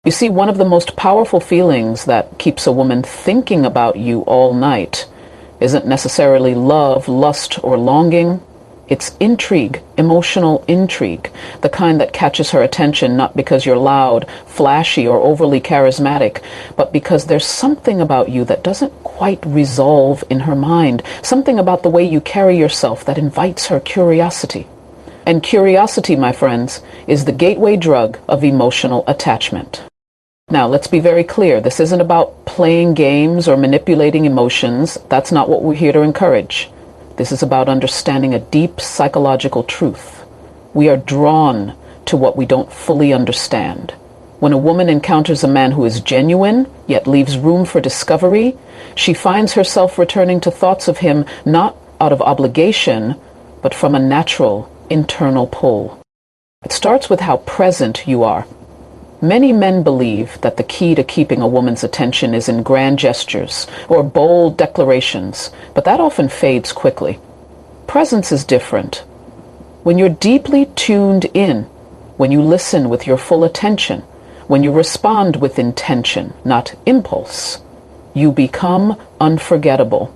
You see, one of the most powerful feelings that keeps a woman thinking about you all night isn't necessarily love, lust, or longing. It's intrigue, emotional intrigue, the kind that catches her attention not because you're loud, flashy, or overly charismatic, but because there's something about you that doesn't quite resolve in her mind, something about the way you carry yourself that invites her curiosity. And curiosity, my friends, is the gateway drug of emotional attachment. Now, let's be very clear. This isn't about playing games or manipulating emotions. That's not what we're here to encourage. This is about understanding a deep psychological truth. We are drawn to what we don't fully understand. When a woman encounters a man who is genuine, yet leaves room for discovery, she finds herself returning to thoughts of him not out of obligation, but from a natural, internal pull. It starts with how present you are. Many men believe that the key to keeping a woman's attention is in grand gestures or bold declarations, but that often fades quickly. Presence is different. When you're deeply tuned in, when you listen with your full attention, when you respond with intention, not impulse, you become unforgettable.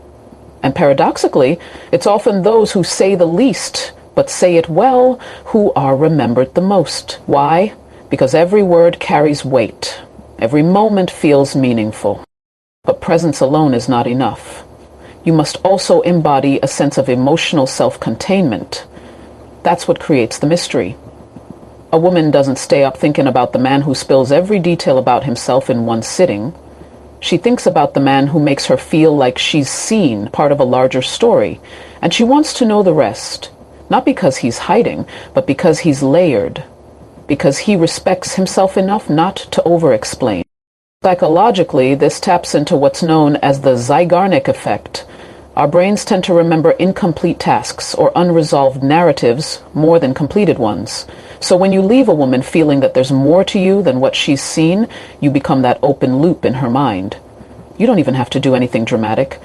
And paradoxically, it's often those who say the least, but say it well, who are remembered the most. Why? Because every word carries weight. Every moment feels meaningful. But presence alone is not enough. You must also embody a sense of emotional self-containment. That's what creates the mystery. A woman doesn't stay up thinking about the man who spills every detail about himself in one sitting. She thinks about the man who makes her feel like she's seen, part of a larger story, and she wants to know the rest, not because he's hiding, but because he's layered, because he respects himself enough not to over-explain. Psychologically, this taps into what's known as the Zeigarnik effect. Our brains tend to remember incomplete tasks or unresolved narratives more than completed ones. So when you leave a woman feeling that there's more to you than what she's seen, you become that open loop in her mind. You don't even have to do anything dramatic.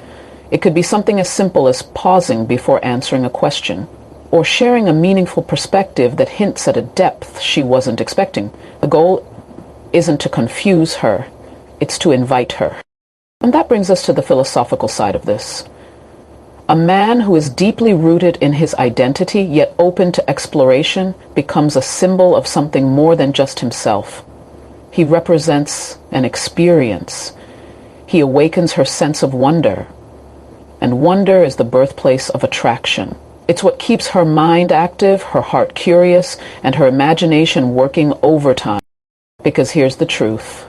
It could be something as simple as pausing before answering a question, or sharing a meaningful perspective that hints at a depth she wasn't expecting. The goal isn't to confuse her, it's to invite her. And that brings us to the philosophical side of this. A man who is deeply rooted in his identity, yet open to exploration, becomes a symbol of something more than just himself. He represents an experience. He awakens her sense of wonder. And wonder is the birthplace of attraction. It's what keeps her mind active, her heart curious, and her imagination working overtime. Because here's the truth.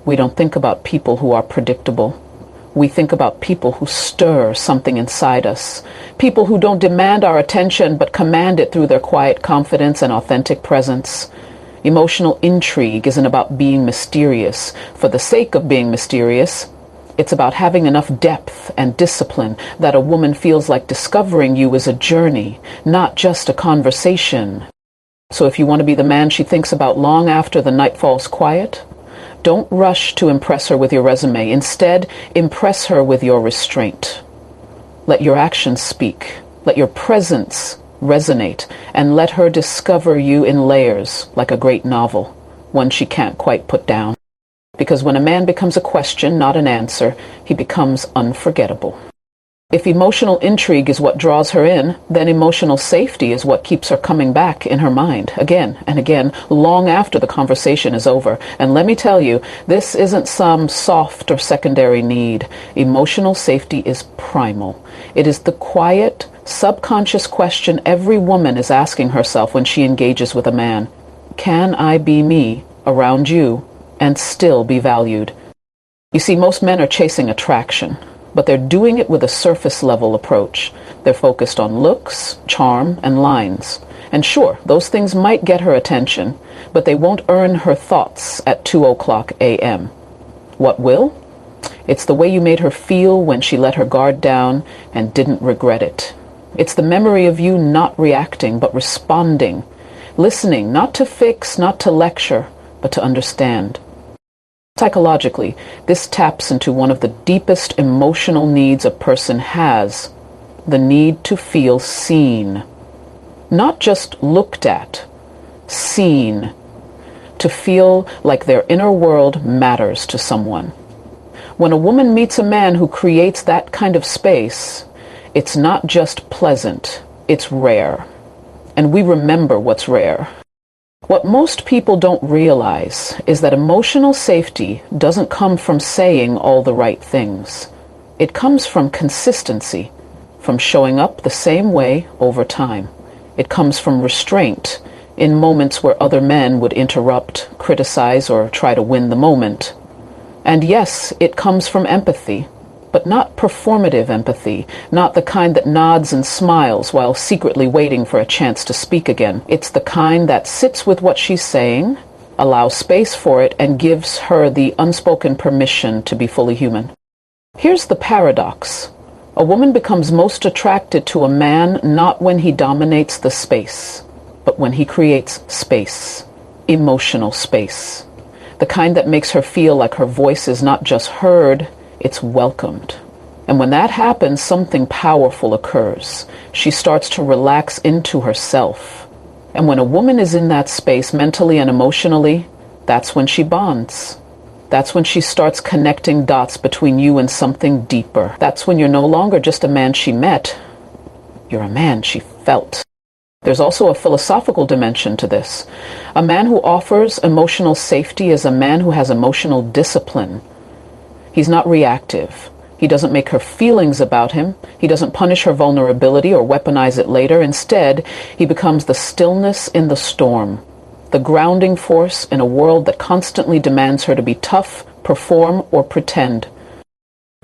We don't think about people who are predictable. We think about people who stir something inside us. People who don't demand our attention, but command it through their quiet confidence and authentic presence. Emotional intrigue isn't about being mysterious for the sake of being mysterious. It's about having enough depth and discipline that a woman feels like discovering you is a journey, not just a conversation. So if you want to be the man she thinks about long after the night falls quiet, don't rush to impress her with your resume. Instead, impress her with your restraint. Let your actions speak. Let your presence resonate, and let her discover you in layers like a great novel, one she can't quite put down. Because when a man becomes a question, not an answer, he becomes unforgettable. If emotional intrigue is what draws her in, then emotional safety is what keeps her coming back in her mind again and again, long after the conversation is over. And let me tell you, this isn't some soft or secondary need. Emotional safety is primal. It is the quiet, subconscious question every woman is asking herself when she engages with a man. Can I be me around you and still be valued? You see, most men are chasing attraction, but they're doing it with a surface-level approach. They're focused on looks, charm, and lines. And sure, those things might get her attention, but they won't earn her thoughts at 2:00 a.m. What will? It's the way you made her feel when she let her guard down and didn't regret it. It's the memory of you not reacting, but responding. Listening, not to fix, not to lecture, but to understand. Psychologically, this taps into one of the deepest emotional needs a person has, the need to feel seen. Not just looked at, seen. to feel like their inner world matters to someone. When a woman meets a man who creates that kind of space, it's not just pleasant, it's rare. And we remember what's rare. What most people don't realize is that emotional safety doesn't come from saying all the right things. It comes from consistency, from showing up the same way over time. It comes from restraint in moments where other men would interrupt, criticize, or try to win the moment. And yes, it comes from empathy, but not performative empathy, not the kind that nods and smiles while secretly waiting for a chance to speak again. It's the kind that sits with what she's saying, allows space for it, and gives her the unspoken permission to be fully human. Here's the paradox. A woman becomes most attracted to a man not when he dominates the space, but when he creates space, emotional space. The kind that makes her feel like her voice is not just heard, it's welcomed. And when that happens, something powerful occurs. She starts to relax into herself. And when a woman is in that space mentally and emotionally, that's when she bonds. That's when she starts connecting dots between you and something deeper. That's when you're no longer just a man she met. You're a man she felt. There's also a philosophical dimension to this. A man who offers emotional safety is a man who has emotional discipline. He's not reactive. He doesn't make her feelings about him. He doesn't punish her vulnerability or weaponize it later. Instead, he becomes the stillness in the storm, the grounding force in a world that constantly demands her to be tough, perform, or pretend.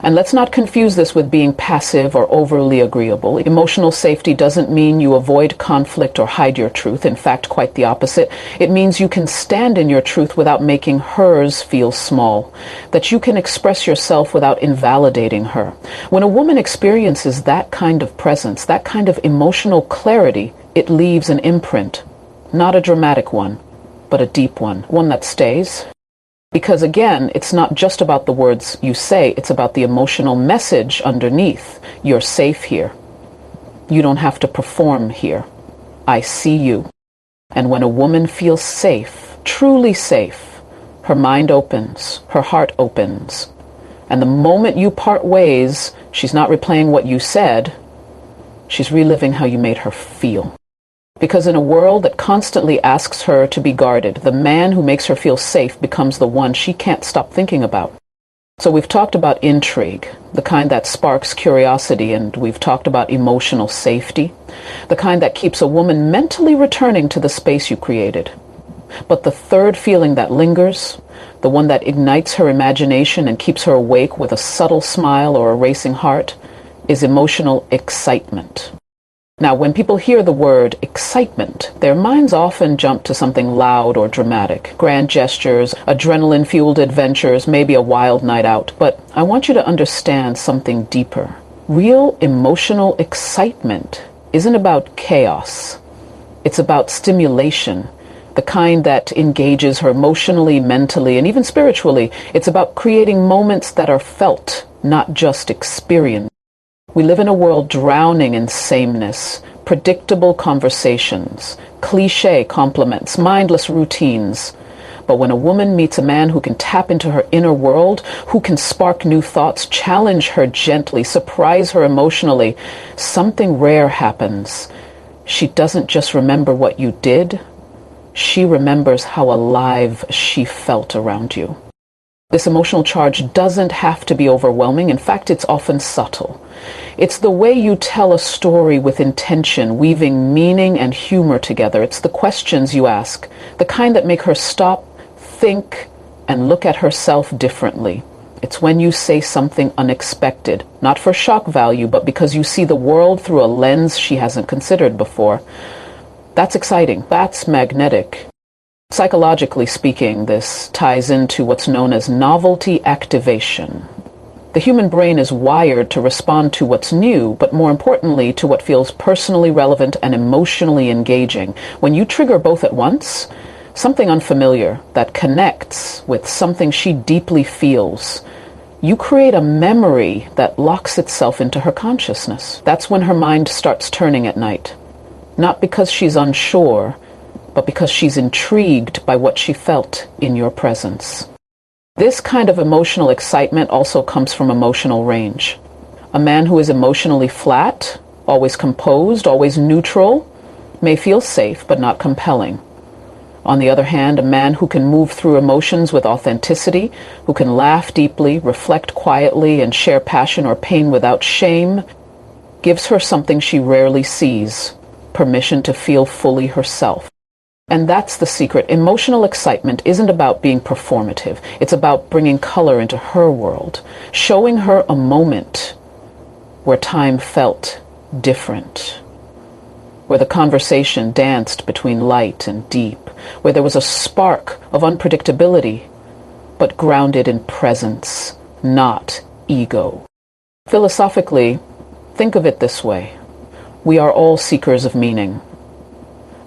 And let's not confuse this with being passive or overly agreeable. Emotional safety doesn't mean you avoid conflict or hide your truth. In fact, quite the opposite. It means you can stand in your truth without making hers feel small. That you can express yourself without invalidating her. When a woman experiences that kind of presence, that kind of emotional clarity, it leaves an imprint. Not a dramatic one, but a deep one that stays. Because again, it's not just about the words you say, it's about the emotional message underneath. You're safe here. You don't have to perform here. I see you. And when a woman feels safe, truly safe, her mind opens, her heart opens. And the moment you part ways, she's not replaying what you said, she's reliving how you made her feel. Because in a world that constantly asks her to be guarded, the man who makes her feel safe becomes the one she can't stop thinking about. So we've talked about intrigue, the kind that sparks curiosity, and we've talked about emotional safety, the kind that keeps a woman mentally returning to the space you created. But the third feeling that lingers, the one that ignites her imagination and keeps her awake with a subtle smile or a racing heart, is emotional excitement. Now, when people hear the word excitement, their minds often jump to something loud or dramatic. Grand gestures, adrenaline-fueled adventures, maybe a wild night out. But I want you to understand something deeper. Real emotional excitement isn't about chaos. It's about stimulation, the kind that engages her emotionally, mentally, and even spiritually. It's about creating moments that are felt, not just experienced. We live in a world drowning in sameness, predictable conversations, cliché compliments, mindless routines. But when a woman meets a man who can tap into her inner world, who can spark new thoughts, challenge her gently, surprise her emotionally, something rare happens. She doesn't just remember what you did, she remembers how alive she felt around you. This emotional charge doesn't have to be overwhelming. In fact, it's often subtle. It's the way you tell a story with intention, weaving meaning and humor together. It's the questions you ask, the kind that make her stop, think, and look at herself differently. It's when you say something unexpected, not for shock value, but because you see the world through a lens she hasn't considered before. That's exciting. That's magnetic. Psychologically speaking, this ties into what's known as novelty activation. The human brain is wired to respond to what's new, but more importantly, to what feels personally relevant and emotionally engaging. When you trigger both at once, something unfamiliar that connects with something she deeply feels, you create a memory that locks itself into her consciousness. That's when her mind starts turning at night. Not because she's unsure, but because she's intrigued by what she felt in your presence. This kind of emotional excitement also comes from emotional range. A man who is emotionally flat, always composed, always neutral, may feel safe but not compelling. On the other hand, a man who can move through emotions with authenticity, who can laugh deeply, reflect quietly, and share passion or pain without shame, gives her something she rarely sees: permission to feel fully herself. And that's the secret. Emotional excitement isn't about being performative. It's about bringing color into her world, showing her a moment where time felt different, where the conversation danced between light and deep, where there was a spark of unpredictability, but grounded in presence, not ego. Philosophically, think of it this way. We are all seekers of meaning.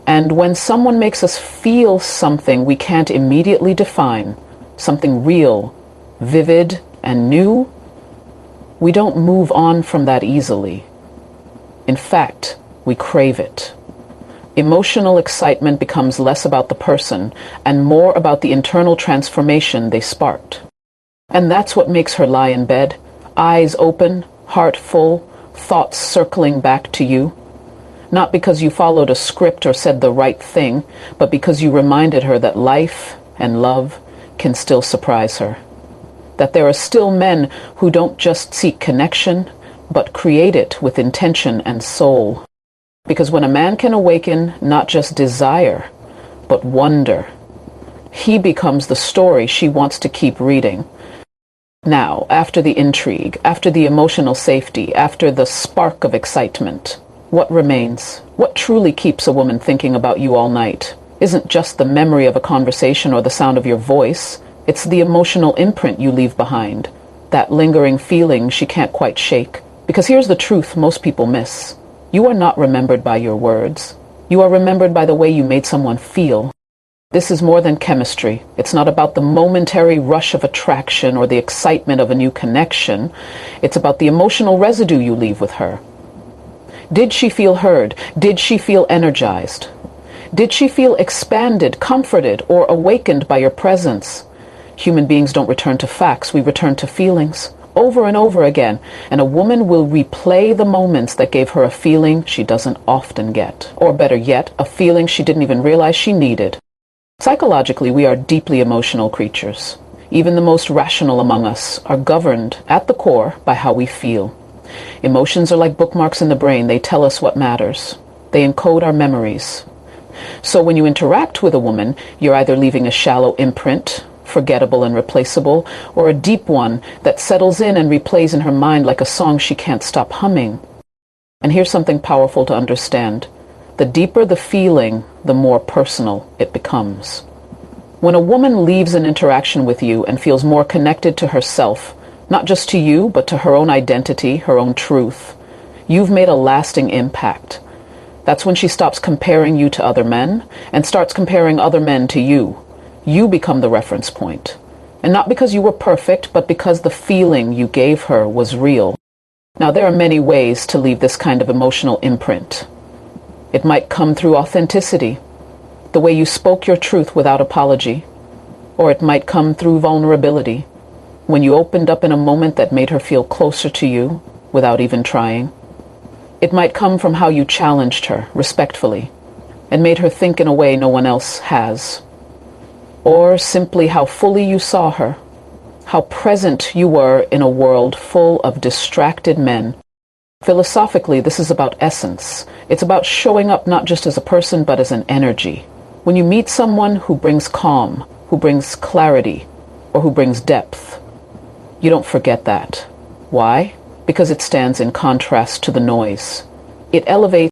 And when someone makes us feel something we can't immediately define, something real, vivid, and new, we don't move on from that easily. In fact, we crave it. Emotional excitement becomes less about the person and more about the internal transformation they sparked. And that's what makes her lie in bed, eyes open, heart full, thoughts circling back to you. Not because you followed a script or said the right thing, but because you reminded her that life and love can still surprise her. That there are still men who don't just seek connection, but create it with intention and soul. Because when a man can awaken not just desire, but wonder, he becomes the story she wants to keep reading. Now, after the intrigue, after the emotional safety, after the spark of excitement, what remains? What truly keeps a woman thinking about you all night? Isn't just the memory of a conversation or the sound of your voice. It's the emotional imprint you leave behind, that lingering feeling she can't quite shake. Because here's the truth most people miss. You are not remembered by your words. You are remembered by the way you made someone feel. This is more than chemistry. It's not about the momentary rush of attraction or the excitement of a new connection. It's about the emotional residue you leave with her. Did she feel heard? Did she feel energized? Did she feel expanded, comforted, or awakened by your presence? Human beings don't return to facts. We return to feelings. Over and over again, and a woman will replay the moments that gave her a feeling she doesn't often get, or better yet, a feeling she didn't even realize she needed. Psychologically, we are deeply emotional creatures. Even the most rational among us are governed at the core by how we feel. Emotions are like bookmarks in the brain. They tell us what matters. They encode our memories. So when you interact with a woman, you're either leaving a shallow imprint, forgettable and replaceable, or a deep one that settles in and replays in her mind like a song she can't stop humming. And here's something powerful to understand. The deeper the feeling, the more personal it becomes. When a woman leaves an interaction with you and feels more connected to herself, not just to you, but to her own identity, her own truth, you've made a lasting impact. That's when she stops comparing you to other men and starts comparing other men to you. You become the reference point. And not because you were perfect, but because the feeling you gave her was real. Now, there are many ways to leave this kind of emotional imprint. It might come through authenticity, the way you spoke your truth without apology. Or it might come through vulnerability, when you opened up in a moment that made her feel closer to you without even trying. It might come from how you challenged her respectfully and made her think in a way no one else has. Or simply how fully you saw her, how present you were in a world full of distracted men. Philosophically, this is about essence. It's about showing up not just as a person, but as an energy. When you meet someone who brings calm, who brings clarity, or who brings depth, you don't forget that. Why? Because it stands in contrast to the noise. It elevates